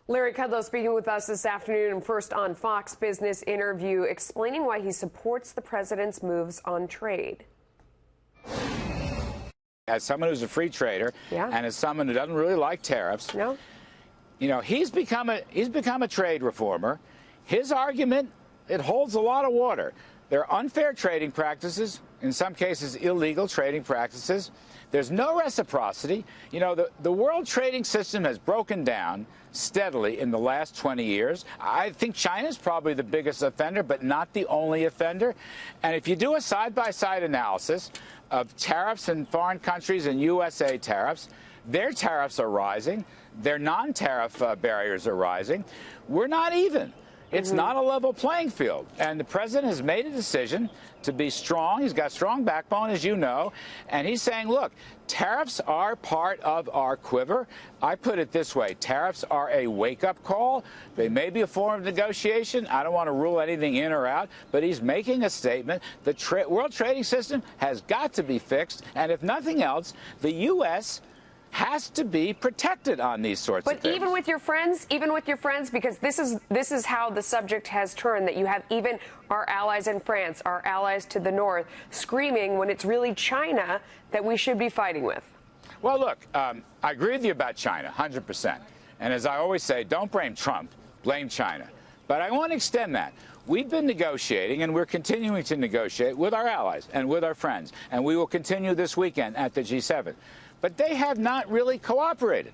Larry Kudlow speaking with us this afternoon, and first on Fox Business interview, explaining why he supports the president's moves on trade. As someone who's a free trader, and as someone who doesn't really like tariffs, you know, he's become a trade reformer. His argument, it holds a lot of water. There are unfair trading practices, in some cases illegal trading practices. There's no reciprocity. You know, the world trading system has broken down steadily in the last 20 years. I think China's probably the biggest offender, but not the only offender. And if you do a side-by-side analysis of tariffs in foreign countries and USA tariffs, their tariffs are rising. Their non-tariff barriers are rising. We're not even. It's not a level playing field. And the president has made a decision to be strong. He's got strong backbone, as you know. And he's saying, look, tariffs are part of our quiver. I put it this way. Tariffs are a wake-up call. They may be a form of negotiation. I don't want to rule anything in or out. But he's making a statement. The world trading system has got to be fixed. And if nothing else, the U.S. has to be protected on these sorts of things. But even with your friends, because this is how the subject has turned, that you have even our allies in France, our allies to the north, screaming when it's really China that we should be fighting with. Well, look, I agree with you about China, 100%. And as I always say, don't blame Trump, blame China. But I want to extend that. We've been negotiating, and we're continuing to negotiate with our allies and with our friends. And we will continue this weekend at the G7. But they have not really cooperated.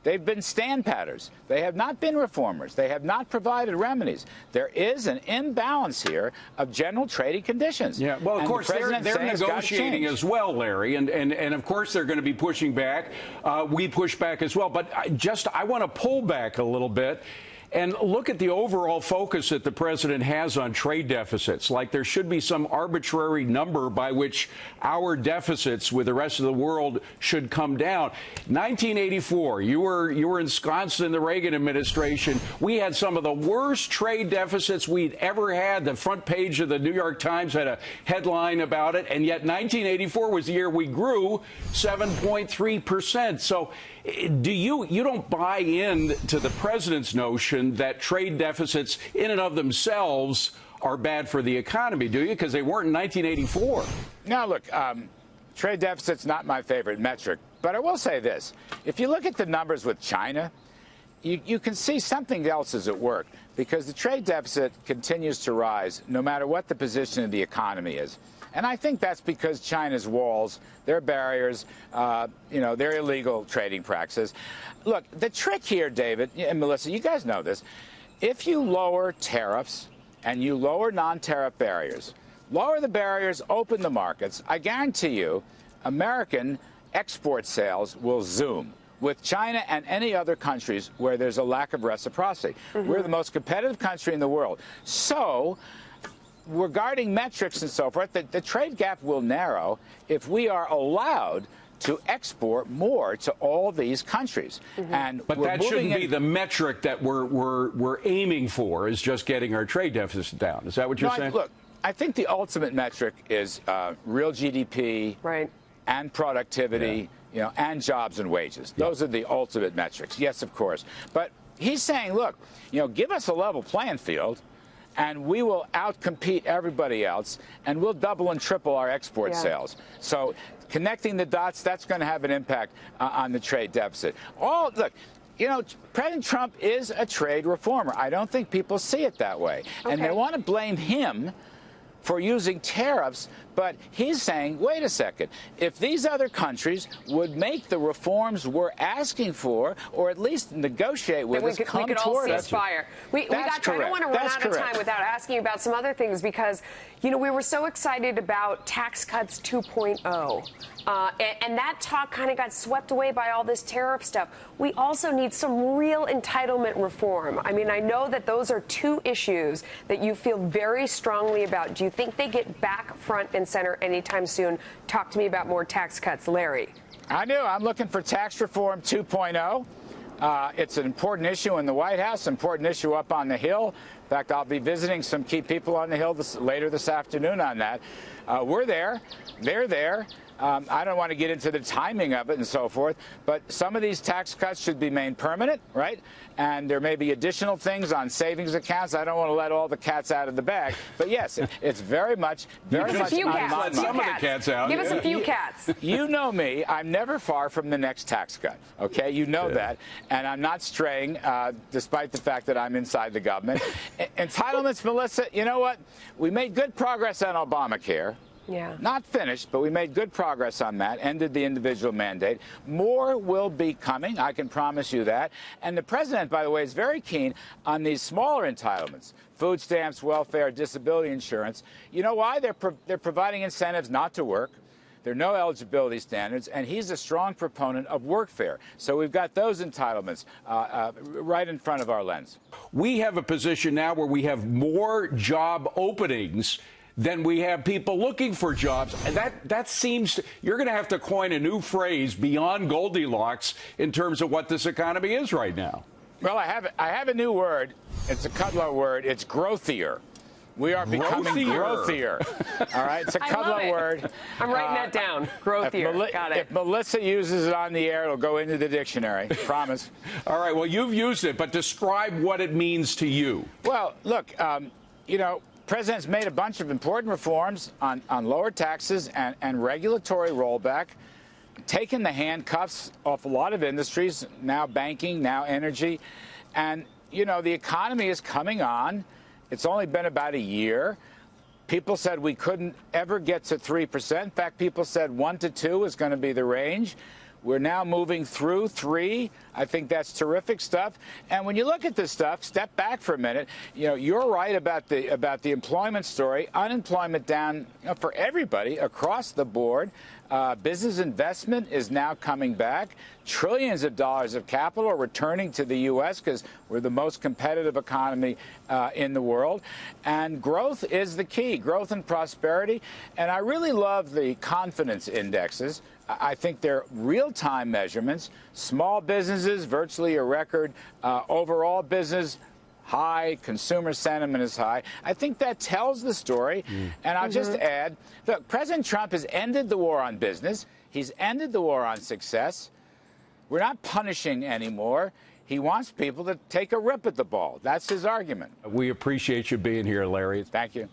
They've been stand-patters. They have not been reformers. They have not provided remedies. There is an imbalance here of general trading conditions. Yeah, well, of course, they're negotiating as well, Larry, and of course they're going to be pushing back. We push back as well. But I want to pull back a little bit and look at the overall focus that the president has on trade deficits. Like there should be some arbitrary number by which our deficits with the rest of the world should come down. 1984, you were ensconced in the Reagan administration. We had some of the worst trade deficits we'd ever had. The front page of the New York Times had a headline about it, and yet 1984 was the year we grew 7.3%. So you don't buy in to the president's notion that trade deficits in and of themselves are bad for the economy, do you? Because they weren't in 1984. Now, look, trade deficit's not my favorite metric, but I will say this. If you look at the numbers with China, you can see something else is at work, because the trade deficit continues to rise no matter what the position of the economy is. And I think that's because China's walls, their barriers, their illegal trading practices. Look, the trick here, David and Melissa, you guys know this. If you lower tariffs and you lower non-tariff barriers, lower the barriers, open the markets, I guarantee you American export sales will zoom with China and any other countries where there's a lack of reciprocity. We're the most competitive country in the world. So, regarding metrics and so forth, the trade gap will narrow if we are allowed to export more to all these countries. But that shouldn't be the metric that we're aiming for, is just getting our trade deficit down. Is that what you're saying? Look, I think the ultimate metric is real GDP and productivity, and jobs and wages. Those are the ultimate metrics. Yes, of course. But he's saying, look, give us a level playing field, and we will outcompete everybody else, and we'll double and triple our export sales. So connecting the dots, that's going to have an impact on the trade deficit. Look, President Trump is a trade reformer. I don't think people see it that way. And they want to blame him for using tariffs, but he's saying, wait a second, if these other countries would make the reforms we're asking for, or at least negotiate with us, come toward us. I don't want to run out of time without asking you about some other things, because, we were so excited about tax cuts 2.0. And that talk kind of got swept away by all this tariff stuff. We also need some real entitlement reform. I mean, I know that those are two issues that you feel very strongly about. Do you think they get back front and center anytime soon? Talk to me about more tax cuts, Larry. I do. I'm looking for tax reform 2.0. It's an important issue in the White House, important issue up on the Hill. In fact, I'll be visiting some key people on the Hill later this afternoon on that. We're there. They're there. I don't want to get into the timing of it and so forth, but some of these tax cuts should be made permanent, right? And there may be additional things on savings accounts. I don't want to let all the cats out of the bag, but yes, it's very much on my mind. Some of the cats out. Give us a few cats. You know me. I'm never far from the next tax cut, okay? You know that. And I'm not straying, despite the fact that I'm inside the government. Entitlements, Melissa, you know what? We made good progress on Obamacare. Yeah. Not finished, but we made good progress on that, ended the individual mandate. More will be coming, I can promise you that. And the president, by the way, is very keen on these smaller entitlements, food stamps, welfare, disability insurance. You know why? They're providing incentives not to work. There are no eligibility standards, and he's a strong proponent of workfare. So we've got those entitlements right in front of our lens. We have a position now where we have more job openings than we have people looking for jobs. And that seems you're going to have to coin a new phrase beyond Goldilocks in terms of what this economy is right now. Well, I have a new word. It's a Kudlow word. It's growthier. We are becoming growthier. All right, it's a Kudlow word. I'm writing that down. Growthier. Got it. If Melissa uses it on the air, it'll go into the dictionary. Promise. All right. Well, you've used it, but describe what it means to you. Well, look, you know, President's made a bunch of important reforms on lower taxes and regulatory rollback, taken the handcuffs off a lot of industries, now banking, now energy. And, you know, the economy is coming on. It's only been about a year. People said we couldn't ever get to 3%. In fact, people said 1 to 2 is going to be the range. We're now moving through 3. I think that's terrific stuff. And when you look at this stuff, step back for a minute. You know, you're right about the employment story. Unemployment down, you know, for everybody across the board. Business investment is now coming back. Trillions of dollars of capital are returning to the U.S. because we're the most competitive economy in the world. And growth is the key, growth and prosperity. And I really love the confidence indexes. I think they're real-time measurements. Small businesses, virtually a record. Overall business, high. Consumer sentiment is high. I think that tells the story. And I'll just add, look, President Trump has ended the war on business. He's ended the war on success. We're not punishing anymore. He wants people to take a rip at the ball. That's his argument. We appreciate you being here, Larry. Thank you.